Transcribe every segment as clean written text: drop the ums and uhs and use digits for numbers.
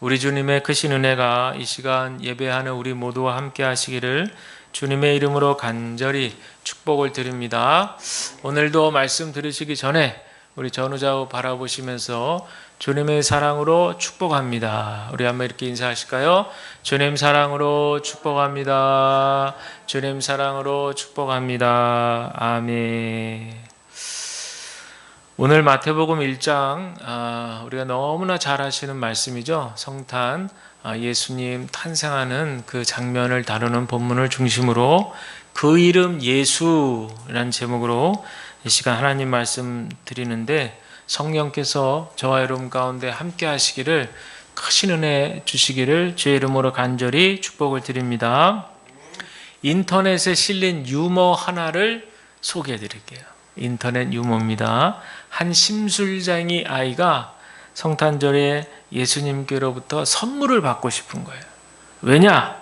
우리 주님의 크신 은혜가 이 시간 예배하는 우리 모두와 함께 하시기를 주님의 이름으로 간절히 축복을 드립니다. 오늘도 말씀 들으시기 전에 우리 전우좌우 바라보시면서 주님의 사랑으로 축복합니다. 우리 한번 이렇게 인사하실까요? 주님 사랑으로 축복합니다. 주님 사랑으로 축복합니다. 아멘. 오늘 마태복음 1장 우리가 너무나 잘 아시는 말씀이죠. 성탄 예수님 탄생하는 그 장면을 다루는 본문을 중심으로 그 이름 예수라는 제목으로 이 시간 하나님 말씀 드리는데 성령께서 저와 여러분 가운데 함께 하시기를 크신 은혜 주시기를 주의 이름으로 간절히 축복을 드립니다. 인터넷에 실린 유머 하나를 소개해 드릴게요. 인터넷 유머입니다. 한 심술쟁이 아이가 성탄절에 예수님께로부터 선물을 받고 싶은 거예요. 왜냐?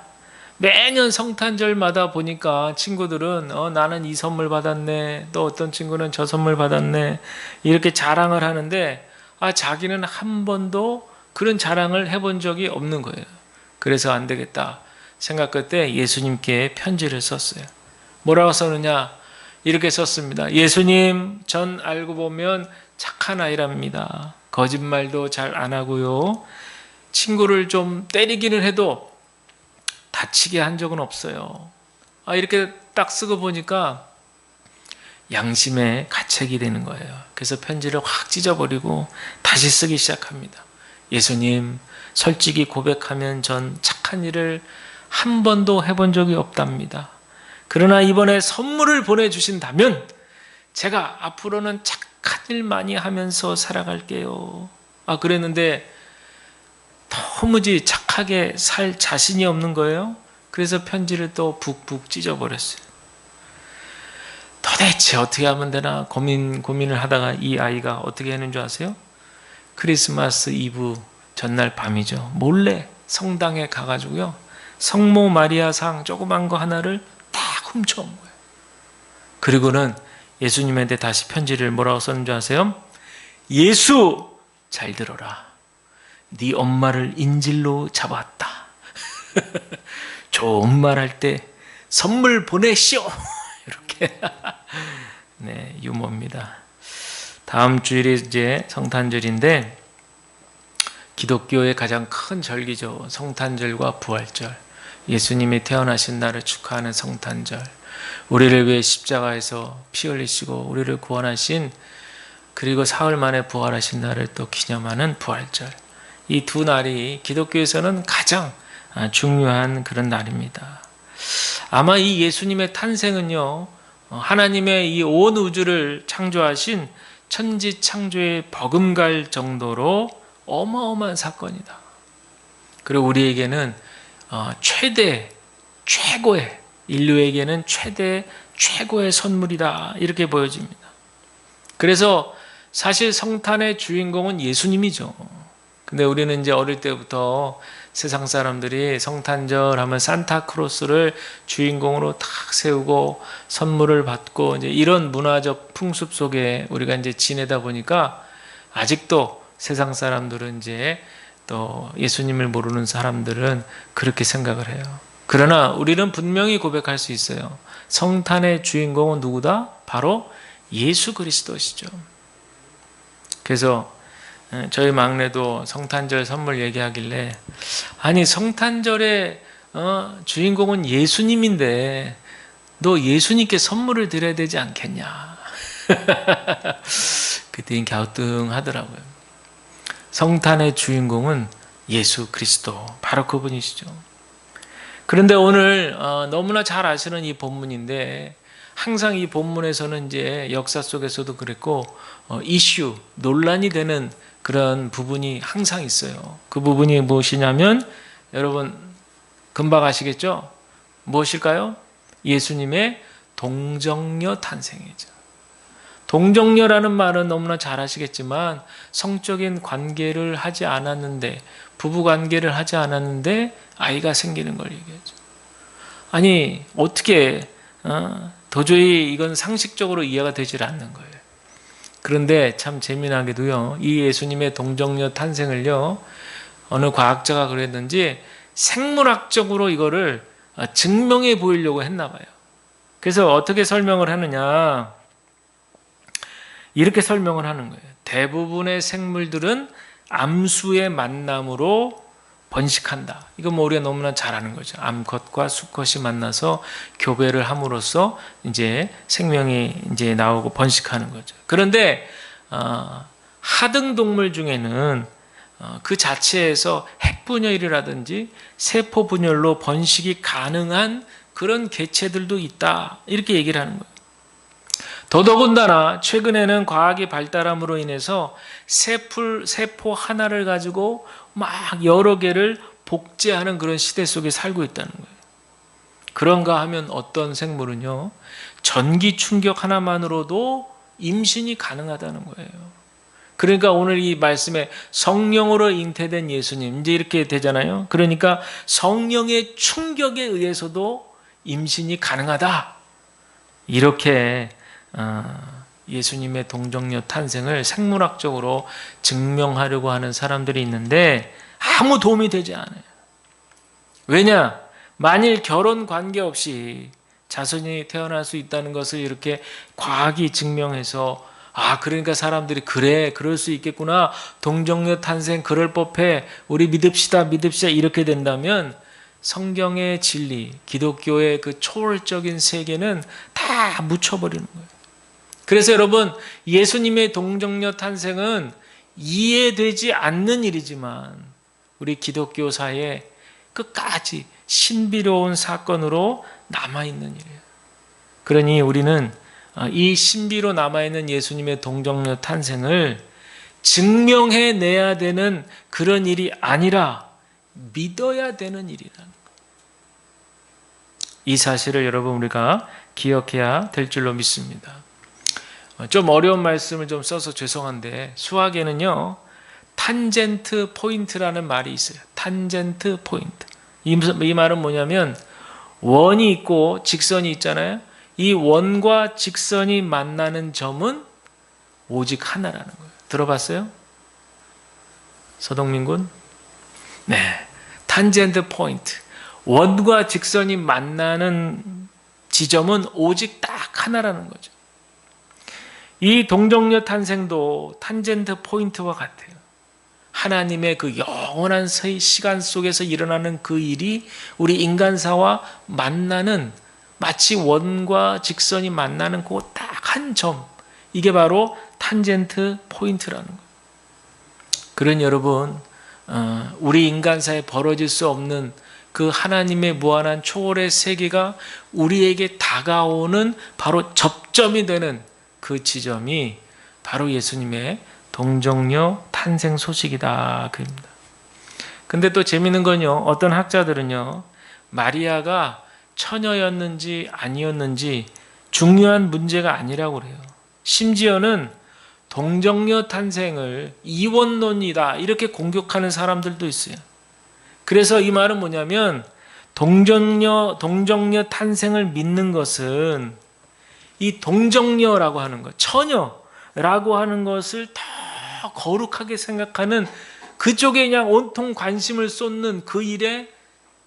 매년 성탄절마다 보니까 친구들은 나는 이 선물 받았네, 또 어떤 친구는 저 선물 받았네, 이렇게 자랑을 하는데 자기는 한 번도 그런 자랑을 해본 적이 없는 거예요. 그래서 안 되겠다 생각할 때 예수님께 편지를 썼어요. 뭐라고 썼느냐? 이렇게 썼습니다. 예수님, 전 알고 보면 착한 아이랍니다. 거짓말도 잘 안 하고요. 친구를 좀 때리기는 해도 다치게 한 적은 없어요. 이렇게 딱 쓰고 보니까 양심의 가책이 되는 거예요. 그래서 편지를 확 찢어버리고 다시 쓰기 시작합니다. 예수님, 솔직히 고백하면 전 착한 일을 한 번도 해본 적이 없답니다. 그러나 이번에 선물을 보내주신다면 제가 앞으로는 착한 일 많이 하면서 살아갈게요. 그랬는데 도무지 착하게 살 자신이 없는 거예요. 그래서 편지를 또 북북 찢어버렸어요. 도대체 어떻게 하면 되나 고민을 하다가 이 아이가 어떻게 하는 줄 아세요? 크리스마스 이브 전날 밤이죠. 몰래 성당에 가가지고요. 성모 마리아상 조그만 거 하나를 훔쳐온 거예요. 그리고는 예수님한테 다시 편지를 뭐라고 썼는지 아세요? 예수, 잘 들어라. 네 엄마를 인질로 잡았다. 좋은 말 할 때 선물 보내시오. 이렇게. 네, 유머입니다. 다음 주일이 이제 성탄절인데 기독교의 가장 큰 절기죠. 성탄절과 부활절. 예수님이 태어나신 날을 축하하는 성탄절, 우리를 위해 십자가에서 피 흘리시고 우리를 구원하신, 그리고 사흘 만에 부활하신 날을 또 기념하는 부활절. 이 두 날이 기독교에서는 가장 중요한 그런 날입니다. 아마 이 예수님의 탄생은요, 하나님의 이 온 우주를 창조하신 천지창조의 버금갈 정도로 어마어마한 사건이다. 그리고 우리에게는 최고의, 인류에게는 최고의 선물이다, 이렇게 보여집니다. 그래서 사실 성탄의 주인공은 예수님이죠. 근데 우리는 이제 어릴 때부터 세상 사람들이 성탄절 하면 산타크로스를 주인공으로 탁 세우고 선물을 받고 이제 이런 문화적 풍습 속에 우리가 이제 지내다 보니까 아직도 세상 사람들은 이제 또 예수님을 모르는 사람들은 그렇게 생각을 해요. 그러나 우리는 분명히 고백할 수 있어요. 성탄의 주인공은 누구다? 바로 예수 그리스도시죠. 그래서 저희 막내도 성탄절 선물 얘기하길래, 아니 성탄절의 주인공은 예수님인데 너 예수님께 선물을 드려야 되지 않겠냐. 그때 갸우뚱하더라고요. 성탄의 주인공은 예수 그리스도, 바로 그분이시죠. 그런데 오늘 너무나 잘 아시는 이 본문인데, 항상 이 본문에서는 이제 역사 속에서도 그랬고 이슈, 논란이 되는 그런 부분이 항상 있어요. 그 부분이 무엇이냐면 여러분 금방 아시겠죠? 무엇일까요? 예수님의 동정녀 탄생이죠. 동정녀라는 말은 너무나 잘 아시겠지만 성적인 관계를 하지 않았는데, 부부 관계를 하지 않았는데 아이가 생기는 걸 얘기하죠. 아니 어떻게 도저히 이건 상식적으로 이해가 되질 않는 거예요. 그런데 참 재미나게도요, 이 예수님의 동정녀 탄생을요 어느 과학자가 그랬는지 생물학적으로 이거를 증명해 보이려고 했나 봐요. 그래서 어떻게 설명을 하느냐, 이렇게 설명을 하는 거예요. 대부분의 생물들은 암수의 만남으로 번식한다. 이건 뭐 우리가 너무나 잘 아는 거죠. 암컷과 수컷이 만나서 교배를 함으로써 이제 생명이 이제 나오고 번식하는 거죠. 그런데 하등 동물 중에는 그 자체에서 핵분열이라든지 세포 분열로 번식이 가능한 그런 개체들도 있다. 이렇게 얘기를 하는 거예요. 더더군다나 최근에는 과학이 발달함으로 인해서 세포 하나를 가지고 막 여러 개를 복제하는 그런 시대 속에 살고 있다는 거예요. 그런가 하면 어떤 생물은요, 전기 충격 하나만으로도 임신이 가능하다는 거예요. 그러니까 오늘 이 말씀에 성령으로 잉태된 예수님, 이제 이렇게 되잖아요. 그러니까 성령의 충격에 의해서도 임신이 가능하다. 이렇게 예수님의 동정녀 탄생을 생물학적으로 증명하려고 하는 사람들이 있는데 아무 도움이 되지 않아요. 왜냐? 만일 결혼 관계없이 자손이 태어날 수 있다는 것을 이렇게 과학이 증명해서 그러니까 사람들이 그래, 그럴 수 있겠구나, 동정녀 탄생 그럴 법해, 우리 믿읍시다 이렇게 된다면 성경의 진리, 기독교의 그 초월적인 세계는 다 묻혀버리는 거예요. 그래서 여러분, 예수님의 동정녀 탄생은 이해되지 않는 일이지만 우리 기독교사에 끝까지 신비로운 사건으로 남아있는 일이에요. 그러니 우리는 이 신비로 남아있는 예수님의 동정녀 탄생을 증명해내야 되는 그런 일이 아니라 믿어야 되는 일이라는 거예요. 이 사실을 여러분 우리가 기억해야 될 줄로 믿습니다. 좀 어려운 말씀을 좀 써서 죄송한데 수학에는요, 탄젠트 포인트라는 말이 있어요. 탄젠트 포인트. 이 말은 뭐냐면 원이 있고 직선이 있잖아요. 이 원과 직선이 만나는 점은 오직 하나라는 거예요. 들어봤어요? 서동민 군? 네. 탄젠트 포인트. 원과 직선이 만나는 지점은 오직 딱 하나라는 거죠. 이 동정녀 탄생도 탄젠트 포인트와 같아요. 하나님의 그 영원한 시간 속에서 일어나는 그 일이 우리 인간사와 만나는, 마치 원과 직선이 만나는 그 딱 한 점, 이게 바로 탄젠트 포인트라는 거예요. 그런 여러분, 우리 인간사에 벌어질 수 없는 그 하나님의 무한한 초월의 세계가 우리에게 다가오는 바로 접점이 되는 그 지점이 바로 예수님의 동정녀 탄생 소식이다. 그럽니다. 근데 또 재미있는 건요, 어떤 학자들은요, 마리아가 처녀였는지 아니었는지 중요한 문제가 아니라고 그래요. 심지어는 동정녀 탄생을 이원론이다 이렇게 공격하는 사람들도 있어요. 그래서 이 말은 뭐냐면 동정녀 탄생을 믿는 것은 이 동정녀라고 하는 것, 처녀라고 하는 것을 더 거룩하게 생각하는 그쪽에 그냥 온통 관심을 쏟는 그 일에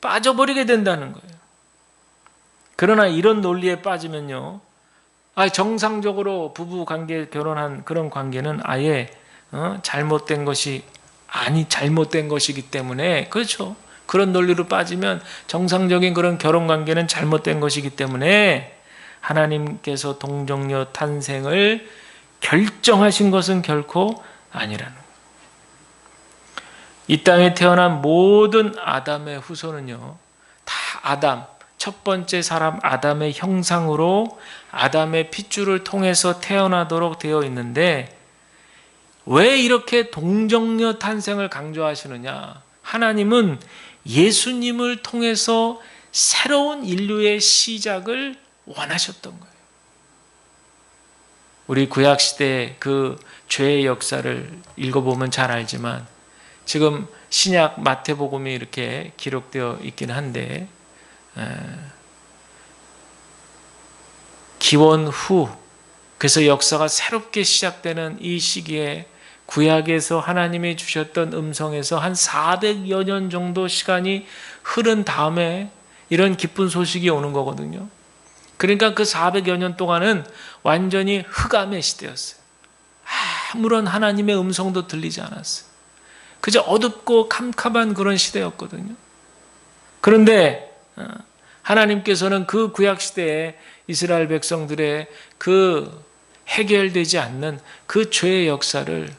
빠져버리게 된다는 거예요. 그러나 이런 논리에 빠지면요, 정상적으로 부부 관계 결혼한 그런 관계는 아예 잘못된 것이기 때문에, 그렇죠. 그런 논리로 빠지면 정상적인 그런 결혼 관계는 잘못된 것이기 때문에 하나님께서 동정녀 탄생을 결정하신 것은 결코 아니라는 거예요. 이 땅에 태어난 모든 아담의 후손은요, 다 아담, 첫 번째 사람 아담의 형상으로 아담의 핏줄을 통해서 태어나도록 되어 있는데, 왜 이렇게 동정녀 탄생을 강조하시느냐? 하나님은 예수님을 통해서 새로운 인류의 시작을 원하셨던 거예요. 우리 구약시대 그 죄의 역사를 읽어보면 잘 알지만, 지금 신약 마태복음이 이렇게 기록되어 있긴 한데, 기원 후, 그래서 역사가 새롭게 시작되는 이 시기에 구약에서 하나님이 주셨던 음성에서 한 400여 년 정도 시간이 흐른 다음에 이런 기쁜 소식이 오는 거거든요. 그러니까 그 400여 년 동안은 완전히 흑암의 시대였어요. 아무런 하나님의 음성도 들리지 않았어요. 그저 어둡고 캄캄한 그런 시대였거든요. 그런데 하나님께서는 그 구약 시대에 이스라엘 백성들의 그 해결되지 않는 그 죄의 역사를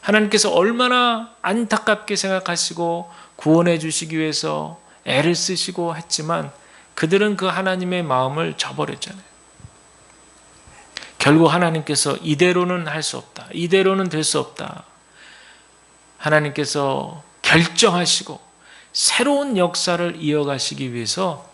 하나님께서 얼마나 안타깝게 생각하시고 구원해 주시기 위해서 애를 쓰시고 했지만 그들은 그 하나님의 마음을 저버렸잖아요. 결국 하나님께서 이대로는 할 수 없다. 이대로는 될 수 없다. 하나님께서 결정하시고 새로운 역사를 이어가시기 위해서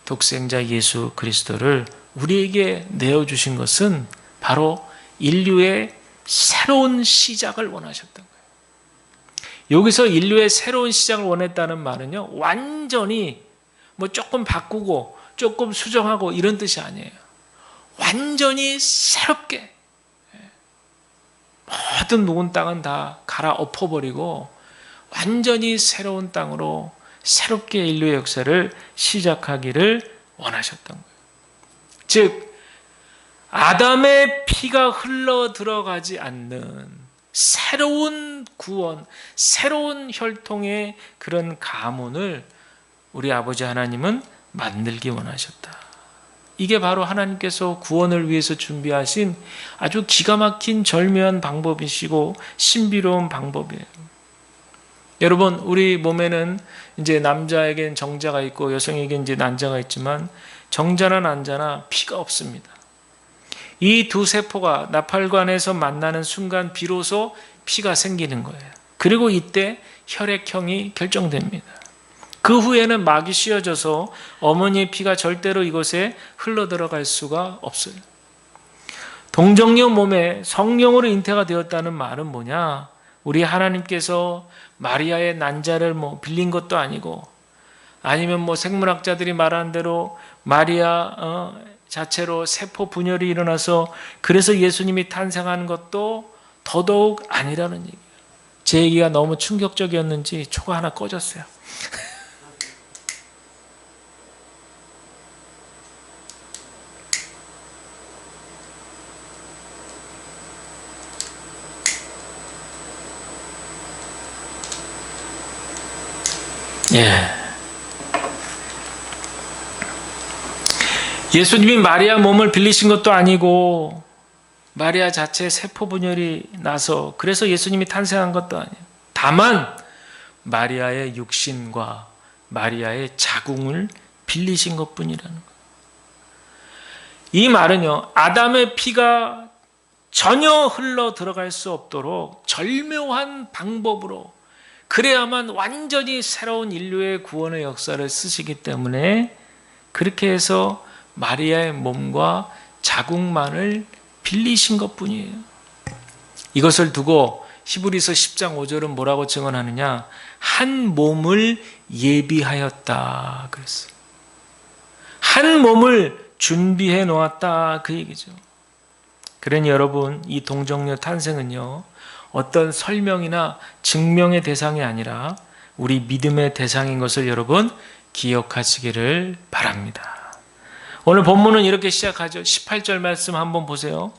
독생자 예수 그리스도를 우리에게 내어주신 것은 바로 인류의 새로운 시작을 원하셨던 거예요. 여기서 인류의 새로운 시작을 원했다는 말은요, 완전히 뭐 조금 바꾸고 조금 수정하고 이런 뜻이 아니에요. 완전히 새롭게 모든 녹은 땅은 다 갈아엎어버리고 완전히 새로운 땅으로 새롭게 인류의 역사를 시작하기를 원하셨던 거예요. 즉 아담의 피가 흘러 들어가지 않는 새로운 구원, 새로운 혈통의 그런 가문을 우리 아버지 하나님은 만들기 원하셨다. 이게 바로 하나님께서 구원을 위해서 준비하신 아주 기가 막힌 절묘한 방법이시고 신비로운 방법이에요. 여러분, 우리 몸에는 이제 남자에겐 정자가 있고 여성에겐 이제 난자가 있지만 정자나 난자나 피가 없습니다. 이 두 세포가 나팔관에서 만나는 순간 비로소 피가 생기는 거예요. 그리고 이때 혈액형이 결정됩니다. 그 후에는 막이 씌어져서 어머니의 피가 절대로 이곳에 흘러들어갈 수가 없어요. 동정녀 몸에 성령으로 잉태가 되었다는 말은 뭐냐? 우리 하나님께서 마리아의 난자를 빌린 것도 아니고, 아니면 생물학자들이 말하는 대로 마리아 자체로 세포 분열이 일어나서 그래서 예수님이 탄생한 것도 더더욱 아니라는 얘기예요. 제 얘기가 너무 충격적이었는지 초가 하나 꺼졌어요. 예수님이 마리아 몸을 빌리신 것도 아니고 마리아 자체의 세포 분열이 나서 그래서 예수님이 탄생한 것도 아니에요. 다만 마리아의 육신과 마리아의 자궁을 빌리신 것뿐이라는 거예요. 이 말은요, 아담의 피가 전혀 흘러 들어갈 수 없도록 절묘한 방법으로 그래야만 완전히 새로운 인류의 구원의 역사를 쓰시기 때문에 그렇게 해서 마리아의 몸과 자궁만을 빌리신 것뿐이에요. 이것을 두고 히브리서 10장 5절은 뭐라고 증언하느냐? 한 몸을 예비하였다 그랬어요. 한 몸을 준비해 놓았다 그 얘기죠. 그러니 여러분, 이 동정녀 탄생은요, 어떤 설명이나 증명의 대상이 아니라 우리 믿음의 대상인 것을 여러분 기억하시기를 바랍니다. 오늘 본문은 이렇게 시작하죠. 18절 말씀 한번 보세요.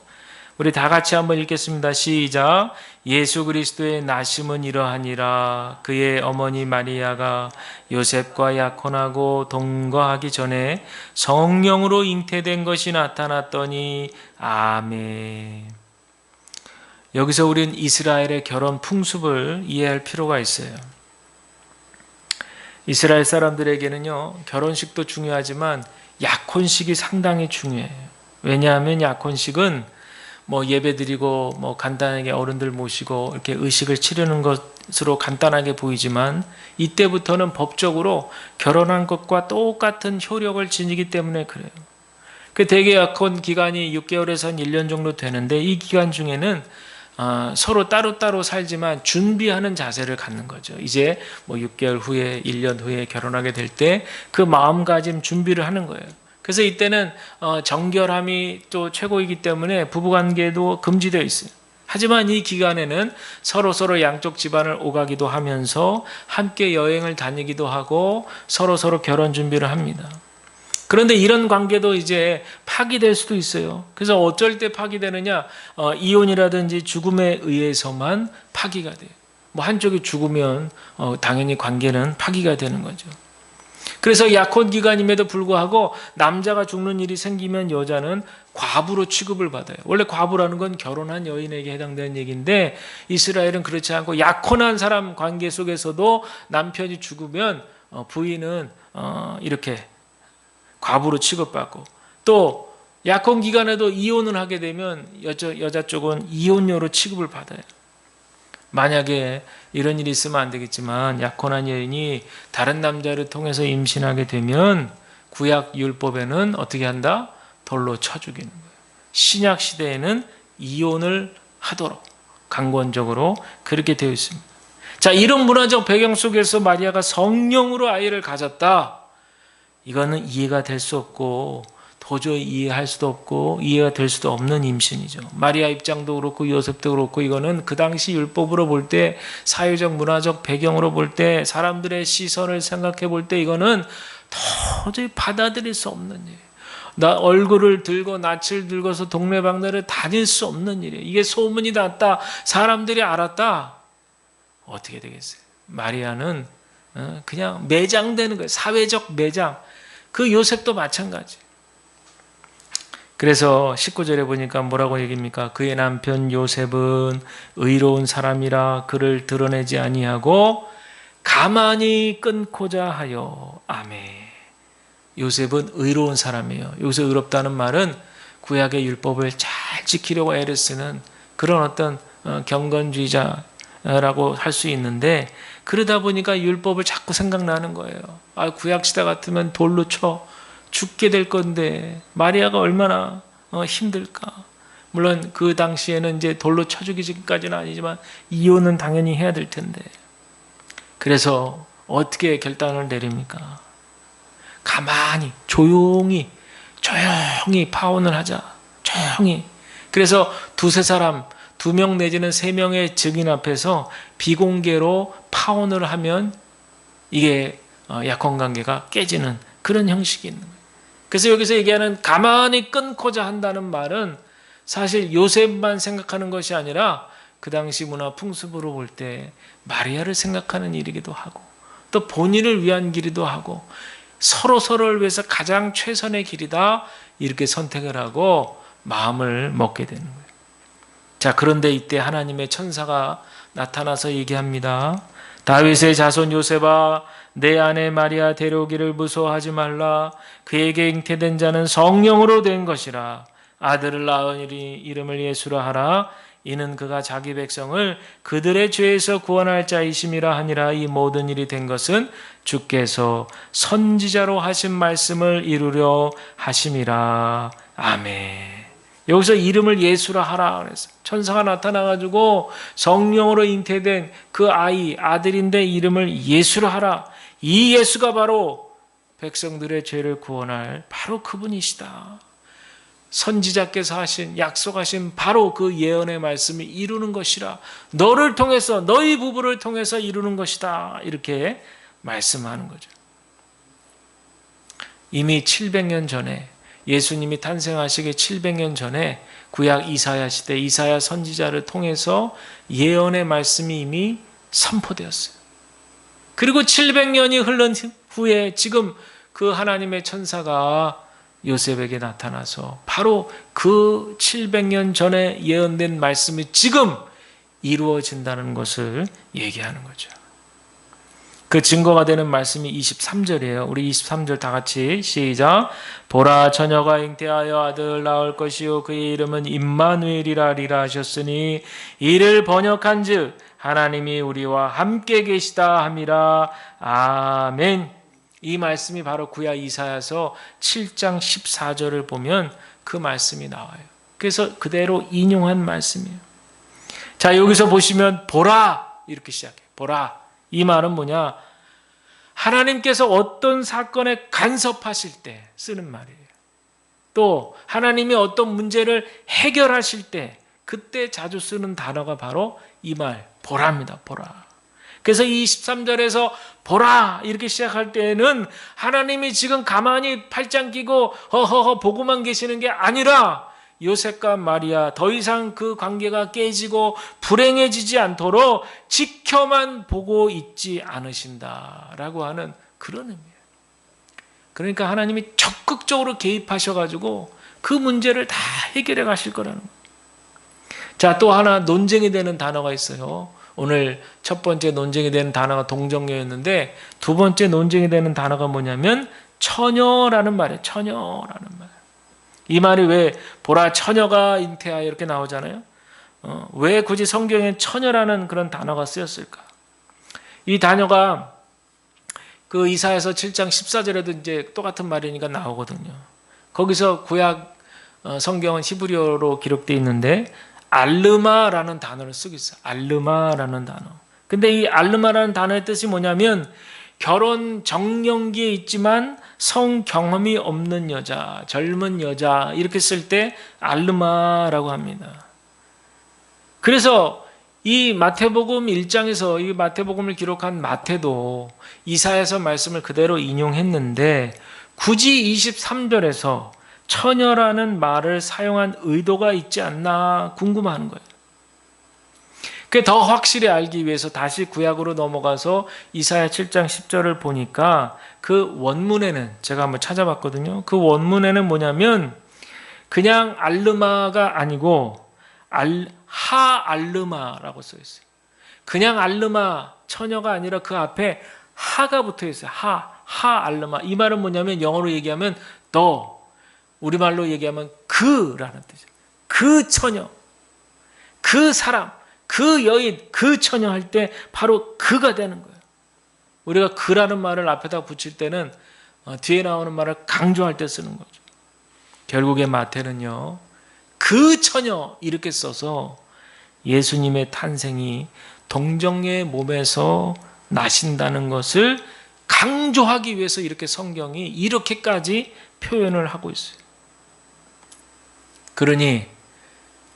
우리 다 같이 한번 읽겠습니다. 시작. 예수 그리스도의 나심은 이러하니라. 그의 어머니 마리아가 요셉과 약혼하고 동거하기 전에 성령으로 잉태된 것이 나타났더니 아멘. 여기서 우리는 이스라엘의 결혼 풍습을 이해할 필요가 있어요. 이스라엘 사람들에게는요, 결혼식도 중요하지만 약혼식이 상당히 중요해요. 왜냐하면 약혼식은 예배 드리고 간단하게 어른들 모시고 이렇게 의식을 치르는 것으로 간단하게 보이지만 이때부터는 법적으로 결혼한 것과 똑같은 효력을 지니기 때문에 그래요. 그 대개 약혼 기간이 6개월에서 1년 정도 되는데 이 기간 중에는 서로 따로따로 살지만 준비하는 자세를 갖는 거죠. 이제 6개월 후에 1년 후에 결혼하게 될 때 그 마음가짐 준비를 하는 거예요. 그래서 이때는 정결함이 또 최고이기 때문에 부부관계도 금지되어 있어요. 하지만 이 기간에는 서로 양쪽 집안을 오가기도 하면서 함께 여행을 다니기도 하고 서로 결혼 준비를 합니다. 그런데 이런 관계도 이제 파기될 수도 있어요. 그래서 어쩔 때 파기되느냐? 이혼이라든지 죽음에 의해서만 파기가 돼요. 뭐 한쪽이 죽으면 당연히 관계는 파기가 되는 거죠. 그래서 약혼 기간임에도 불구하고 남자가 죽는 일이 생기면 여자는 과부로 취급을 받아요. 원래 과부라는 건 결혼한 여인에게 해당되는 얘기인데 이스라엘은 그렇지 않고 약혼한 사람 관계 속에서도 남편이 죽으면 부인은 이렇게 과부로 취급받고, 또 약혼 기간에도 이혼을 하게 되면 여자 쪽은 이혼녀로 취급을 받아요. 만약에 이런 일이 있으면 안 되겠지만 약혼한 여인이 다른 남자를 통해서 임신하게 되면 구약 율법에는 어떻게 한다? 돌로 쳐 죽이는 거예요. 신약 시대에는 이혼을 하도록 강권적으로 그렇게 되어 있습니다. 자, 이런 문화적 배경 속에서 마리아가 성령으로 아이를 가졌다. 이거는 이해가 될 수 없고 도저히 이해할 수도 없고 이해가 될 수도 없는 임신이죠. 마리아 입장도 그렇고 요셉도 그렇고 이거는 그 당시 율법으로 볼 때, 사회적 문화적 배경으로 볼 때, 사람들의 시선을 생각해 볼 때 이거는 도저히 받아들일 수 없는 일이에요. 나 얼굴을 들고 낯을 들고서 동네방네를 다닐 수 없는 일이에요. 이게 소문이 났다, 사람들이 알았다, 어떻게 되겠어요? 마리아는 그냥 매장되는 거예요. 사회적 매장. 그 요셉도 마찬가지. 그래서 19절에 보니까 뭐라고 얘기합니까? 그의 남편 요셉은 의로운 사람이라 그를 드러내지 아니하고 가만히 끊고자 하여. 아멘. 요셉은 의로운 사람이에요. 여기서 의롭다는 말은 구약의 율법을 잘 지키려고 애를 쓰는 그런 어떤 경건주의자라고 할 수 있는데, 그러다 보니까 율법을 자꾸 생각나는 거예요. 구약시대 같으면 돌로 쳐 죽게 될 건데 마리아가 얼마나 힘들까. 물론 그 당시에는 이제 돌로 쳐 죽이기까지는 아니지만 이혼은 당연히 해야 될 텐데. 그래서 어떻게 결단을 내립니까? 가만히 조용히 파혼을 하자. 조용히. 그래서 두세 사람, 2명 내지는 3명의 증인 앞에서 비공개로 파혼을 하면 이게 약혼관계가 깨지는 그런 형식이 있는 거예요. 그래서 여기서 얘기하는 가만히 끊고자 한다는 말은 사실 요셉만 생각하는 것이 아니라 그 당시 문화 풍습으로 볼 때 마리아를 생각하는 일이기도 하고, 또 본인을 위한 길이기도 하고, 서로를 위해서 가장 최선의 길이다, 이렇게 선택을 하고 마음을 먹게 되는 거예요. 자, 그런데 이때 하나님의 천사가 나타나서 얘기합니다. 다윗의 자손 요셉아, 내 아내 마리아 데려오기를 무서워하지 말라. 그에게 잉태된 자는 성령으로 된 것이라. 아들을 낳으니 이름을 예수라 하라. 이는 그가 자기 백성을 그들의 죄에서 구원할 자이심이라 하니라. 이 모든 일이 된 것은 주께서 선지자로 하신 말씀을 이루려 하심이라. 아멘. 여기서 이름을 예수라 하라 그랬어요. 천사가 나타나가지고 성령으로 잉태된 그 아들인데 이름을 예수라 하라. 이 예수가 바로 백성들의 죄를 구원할 바로 그분이시다. 선지자께서 하신, 약속하신 바로 그 예언의 말씀이 이루는 것이라. 너를 통해서, 너희 부부를 통해서 이루는 것이다. 이렇게 말씀하는 거죠. 이미 700년 전에, 예수님이 탄생하시기 700년 전에 구약 이사야 시대 이사야 선지자를 통해서 예언의 말씀이 이미 선포되었어요. 그리고 700년이 흐른 후에 지금 그 하나님의 천사가 요셉에게 나타나서 바로 그 700년 전에 예언된 말씀이 지금 이루어진다는 것을 얘기하는 거죠. 그 증거가 되는 말씀이 23절이에요. 우리 23절 다 같이 시작. 보라, 처녀가 잉태하여 아들 낳을 것이요 그의 이름은 임마누엘이라 하셨으니 이를 번역한즉 하나님이 우리와 함께 계시다 함이라. 아멘. 이 말씀이 바로 구약 이사야서 7장 14절을 보면 그 말씀이 나와요. 그래서 그대로 인용한 말씀이에요. 자, 여기서 보시면 보라 이렇게 시작해요. 보라. 이 말은 뭐냐? 하나님께서 어떤 사건에 간섭하실 때 쓰는 말이에요. 또 하나님이 어떤 문제를 해결하실 때 그때 자주 쓰는 단어가 바로 이 말, 보라입니다. 보라. 그래서 이 13절에서 보라 이렇게 시작할 때에는 하나님이 지금 가만히 팔짱 끼고 허허허 보고만 계시는 게 아니라 요셉과 마리아 더 이상 그 관계가 깨지고 불행해지지 않도록 지켜만 보고 있지 않으신다라고 하는 그런 의미예요. 그러니까 하나님이 적극적으로 개입하셔가지고 그 문제를 다 해결해 가실 거라는 거예요. 자, 또 하나 논쟁이 되는 단어가 있어요. 오늘 첫 번째 논쟁이 되는 단어가 동정녀였는데 두 번째 논쟁이 되는 단어가 뭐냐면 처녀라는 말이에요. 처녀라는 말. 이 말이 왜 보라 처녀가 잉태하여 이렇게 나오잖아요. 왜 굳이 성경에 처녀라는 그런 단어가 쓰였을까? 이 단어가 그 이사야서 7장 14절에도 이제 똑같은 말이니까 나오거든요. 거기서 구약 성경은 히브리어로 기록되어 있는데 알르마라는 단어를 쓰고 있어요. 알르마라는 단어. 근데 이 알르마라는 단어의 뜻이 뭐냐면 결혼 정년기에 있지만 성 경험이 없는 여자, 젊은 여자 이렇게 쓸 때 알르마라고 합니다. 그래서 이 마태복음 1장에서 이 마태복음을 기록한 마태도 이사야서 말씀을 그대로 인용했는데 굳이 23절에서 처녀라는 말을 사용한 의도가 있지 않나 궁금한 거예요. 그 더 확실히 알기 위해서 다시 구약으로 넘어가서 이사야 7장 10절을 보니까 그 원문에는 제가 한번 찾아봤거든요. 그 원문에는 뭐냐면 그냥 알르마가 아니고 하알르마라고 써 있어요. 그냥 알르마 처녀가 아니라 그 앞에 하가 붙어 있어요. 하알르마. 이 말은 뭐냐면 영어로 얘기하면 더, 우리말로 얘기하면 그라는 뜻이에요. 그 처녀, 그 사람, 그 여인, 그 처녀 할 때 바로 그가 되는 거예요. 우리가 그라는 말을 앞에다 붙일 때는 뒤에 나오는 말을 강조할 때 쓰는 거죠. 결국에 마태는요, 그 처녀 이렇게 써서 예수님의 탄생이 동정녀의 몸에서 나신다는 것을 강조하기 위해서 이렇게 성경이 이렇게까지 표현을 하고 있어요. 그러니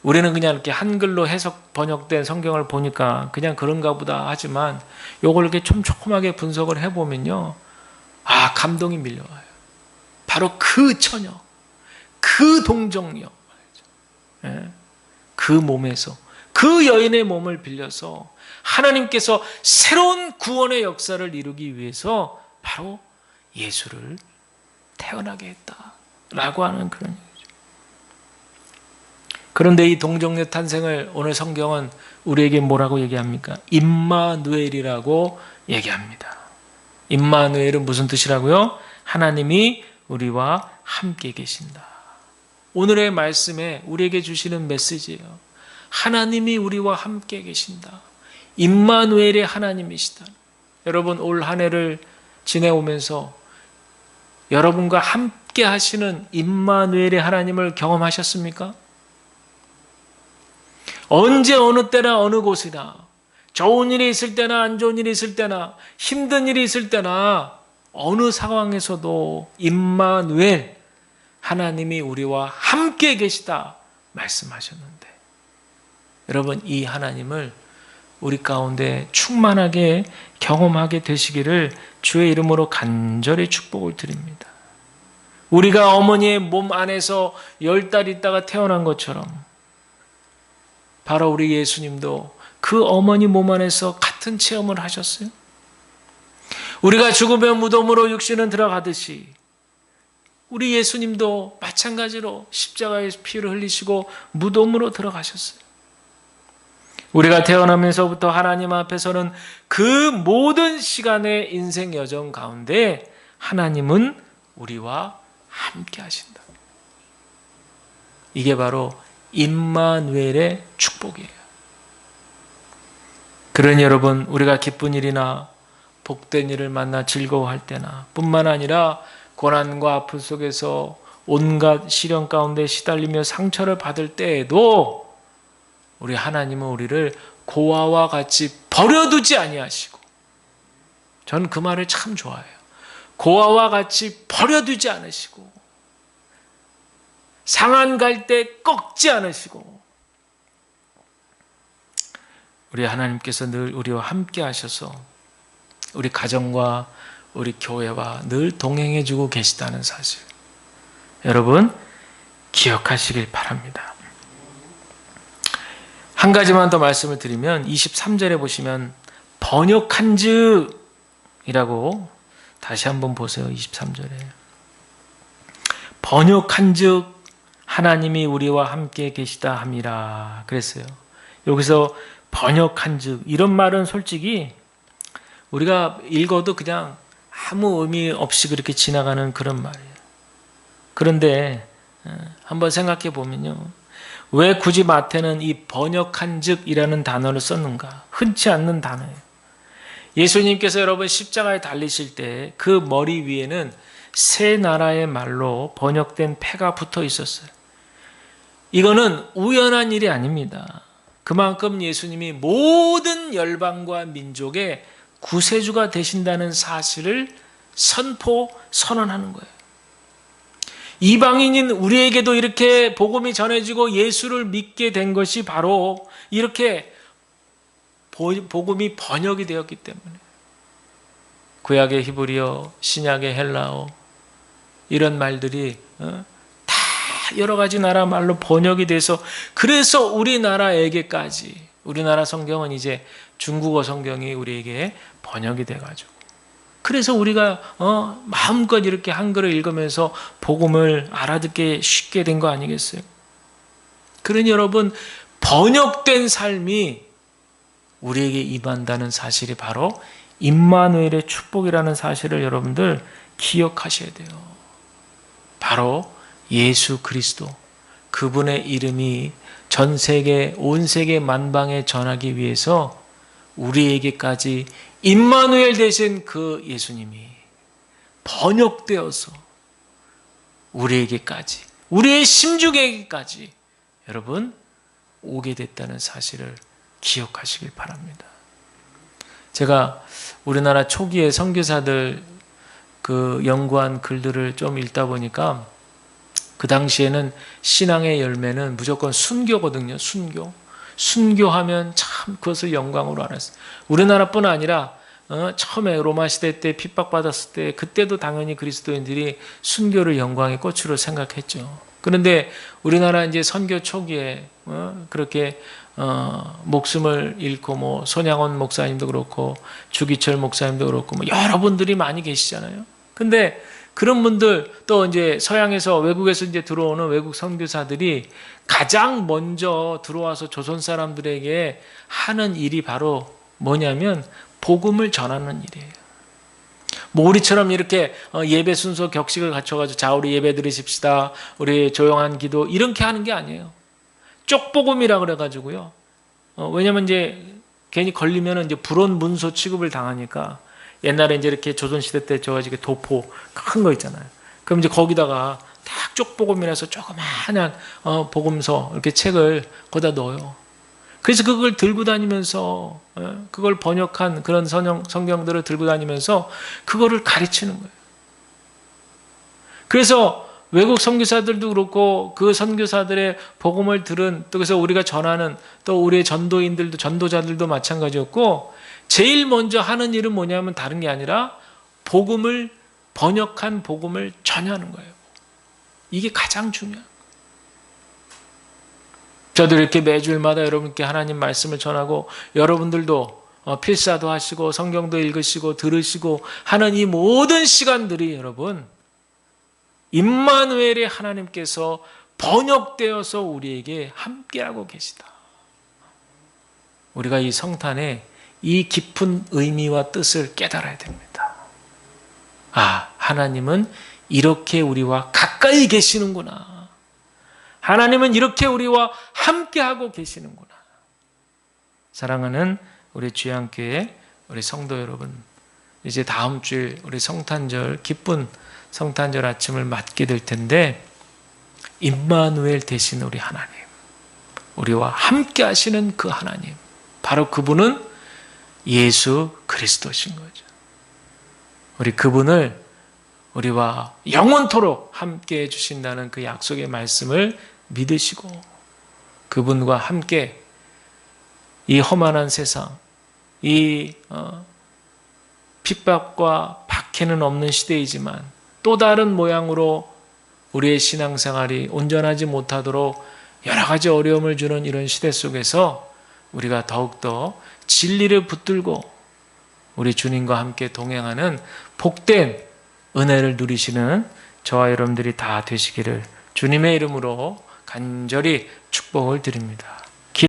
우리는 그냥 이렇게 한글로 해석 번역된 성경을 보니까 그냥 그런가 보다 하지만 요걸 이렇게 촘촘하게 분석을 해보면요, 아, 감동이 밀려와요. 바로 그 처녀, 그 동정녀, 그 몸에서, 그 여인의 몸을 빌려서 하나님께서 새로운 구원의 역사를 이루기 위해서 바로 예수를 태어나게 했다라고 하는 그런 얘기죠. 그런데 이 동정녀 탄생을 오늘 성경은 우리에게 뭐라고 얘기합니까? 임마누엘이라고 얘기합니다. 임마누엘은 무슨 뜻이라고요? 하나님이 우리와 함께 계신다. 오늘의 말씀에 우리에게 주시는 메시지예요. 하나님이 우리와 함께 계신다. 임마누엘의 하나님이시다. 여러분, 올 한 해를 지내오면서 여러분과 함께 하시는 임마누엘의 하나님을 경험하셨습니까? 언제 어느 때나 어느 곳이나 좋은 일이 있을 때나 안 좋은 일이 있을 때나 힘든 일이 있을 때나 어느 상황에서도 임마누엘 하나님이 우리와 함께 계시다 말씀하셨는데, 여러분, 이 하나님을 우리 가운데 충만하게 경험하게 되시기를 주의 이름으로 간절히 축복을 드립니다. 우리가 어머니의 몸 안에서 10달 있다가 태어난 것처럼 바로 우리 예수님도 그 어머니 몸 안에서 같은 체험을 하셨어요. 우리가 죽으면 무덤으로 육신은 들어가듯이 우리 예수님도 마찬가지로 십자가의 피를 흘리시고 무덤으로 들어가셨어요. 우리가 태어나면서부터 하나님 앞에서는 그 모든 시간의 인생 여정 가운데 하나님은 우리와 함께 하신다. 이게 바로 임마누엘의 축복이에요. 그러니 여러분, 우리가 기쁜 일이나 복된 일을 만나 즐거워할 때나 뿐만 아니라 고난과 아픔 속에서 온갖 시련 가운데 시달리며 상처를 받을 때에도 우리 하나님은 우리를 고아와 같이 버려두지 아니하시고, 저는 그 말을 참 좋아해요. 고아와 같이 버려두지 않으시고, 상한 갈 때 꺾지 않으시고, 우리 하나님께서 늘 우리와 함께 하셔서 우리 가정과 우리 교회와 늘 동행해 주고 계시다는 사실, 여러분 기억하시길 바랍니다. 한 가지만 더 말씀을 드리면 23절에 보시면 번역한즉이라고 다시 한번 보세요. 23절에 번역한즉 하나님이 우리와 함께 계시다 함이라 그랬어요. 여기서 번역한즉 이런 말은 솔직히 우리가 읽어도 그냥 아무 의미 없이 그렇게 지나가는 그런 말이에요. 그런데 한번 생각해 보면요, 왜 굳이 마태는 이 번역한즉이라는 단어를 썼는가? 흔치 않는 단어예요. 예수님께서 여러분 십자가에 달리실 때 그 머리 위에는 세 나라의 말로 번역된 패가 붙어 있었어요. 이거는 우연한 일이 아닙니다. 그만큼 예수님이 모든 열방과 민족의 구세주가 되신다는 사실을 선언하는 거예요. 이방인인 우리에게도 이렇게 복음이 전해지고 예수를 믿게 된 것이 바로 이렇게 복음이 번역이 되었기 때문에, 구약의 히브리어, 신약의 헬라어 이런 말들이 다 여러 가지 나라 말로 번역이 돼서, 그래서 우리나라에게까지, 우리나라 성경은 이제 중국어 성경이 우리에게 번역이 돼가지고, 그래서 우리가 마음껏 이렇게 한글을 읽으면서 복음을 알아듣게 쉽게 된 거 아니겠어요? 그러니 여러분, 번역된 삶이 우리에게 임한다는 사실이 바로 임마누엘의 축복이라는 사실을 여러분들 기억하셔야 돼요. 바로 예수 그리스도, 그분의 이름이 전 세계, 온 세계 만방에 전하기 위해서 우리에게까지 임마누엘 되신 그 예수님이 번역되어서 우리에게까지, 우리의 심중에게까지 여러분 오게 됐다는 사실을 기억하시길 바랍니다. 제가 우리나라 초기에 선교사들 그 연구한 글들을 좀 읽다 보니까 그 당시에는 신앙의 열매는 무조건 순교거든요. 순교하면 참 그것을 영광으로 알았어요. 우리나라뿐 아니라 처음에 로마 시대 때 핍박받았을 때 그때도 당연히 그리스도인들이 순교를 영광의 꽃으로 생각했죠. 그런데 우리나라 이제 선교 초기에 그렇게 목숨을 잃고 뭐 손양원 목사님도 그렇고 주기철 목사님도 그렇고 뭐 여러분들이 많이 계시잖아요. 근데 그런 분들, 또 이제 서양에서, 외국에서 이제 들어오는 외국 선교사들이 가장 먼저 들어와서 조선 사람들에게 하는 일이 바로 뭐냐면 복음을 전하는 일이에요. 뭐 우리처럼 이렇게 예배 순서 격식을 갖춰가지고 자 우리 예배 드리십시다, 우리 조용한 기도 이렇게 하는 게 아니에요. 쪽복음이라 그래가지고요. 왜냐면 이제 괜히 걸리면 이제 불온문소 취급을 당하니까, 옛날에 이제 이렇게 조선시대 때 저가지고 도포 큰 거 있잖아요. 그럼 이제 거기다가 딱 쪽복음이라서 조그마한 복음서 이렇게 책을 거기다 넣어요. 그래서 그걸 들고 다니면서, 그걸 번역한 그런 성경들을 들고 다니면서 그거를 가르치는 거예요. 그래서 외국 선교사들도 그렇고 그 선교사들의 복음을 들은, 또 그래서 우리가 전하는 또 우리의 전도인들도, 전도자들도 마찬가지였고, 제일 먼저 하는 일은 뭐냐면 다른 게 아니라 복음을, 번역한 복음을 전하는 거예요. 이게 가장 중요한 거예요. 저도 이렇게 매주일마다 여러분께 하나님 말씀을 전하고, 여러분들도 필사도 하시고 성경도 읽으시고 들으시고 하는 이 모든 시간들이 여러분 임마누엘의 하나님께서 번역되어서 우리에게 함께하고 계시다. 우리가 이 성탄에 이 깊은 의미와 뜻을 깨달아야 됩니다. 아, 하나님은 이렇게 우리와 가까이 계시는구나. 하나님은 이렇게 우리와 함께하고 계시는구나. 사랑하는 우리 주양교회 우리 성도 여러분, 이제 다음 주일 우리 성탄절, 기쁜 성탄절 아침을 맞게 될 텐데, 임마누엘 되신 우리 하나님, 우리와 함께 하시는 그 하나님, 바로 그분은 예수 그리스도신 거죠. 우리 그분을 우리와 영원토록 함께 해주신다는 그 약속의 말씀을 믿으시고 그분과 함께 이 험한한 세상, 이 핍박과 박해는 없는 시대이지만 또 다른 모양으로 우리의 신앙생활이 온전하지 못하도록 여러 가지 어려움을 주는 이런 시대 속에서 우리가 더욱더 진리를 붙들고 우리 주님과 함께 동행하는 복된 은혜를 누리시는 저와 여러분들이 다 되시기를 주님의 이름으로 간절히 축복을 드립니다.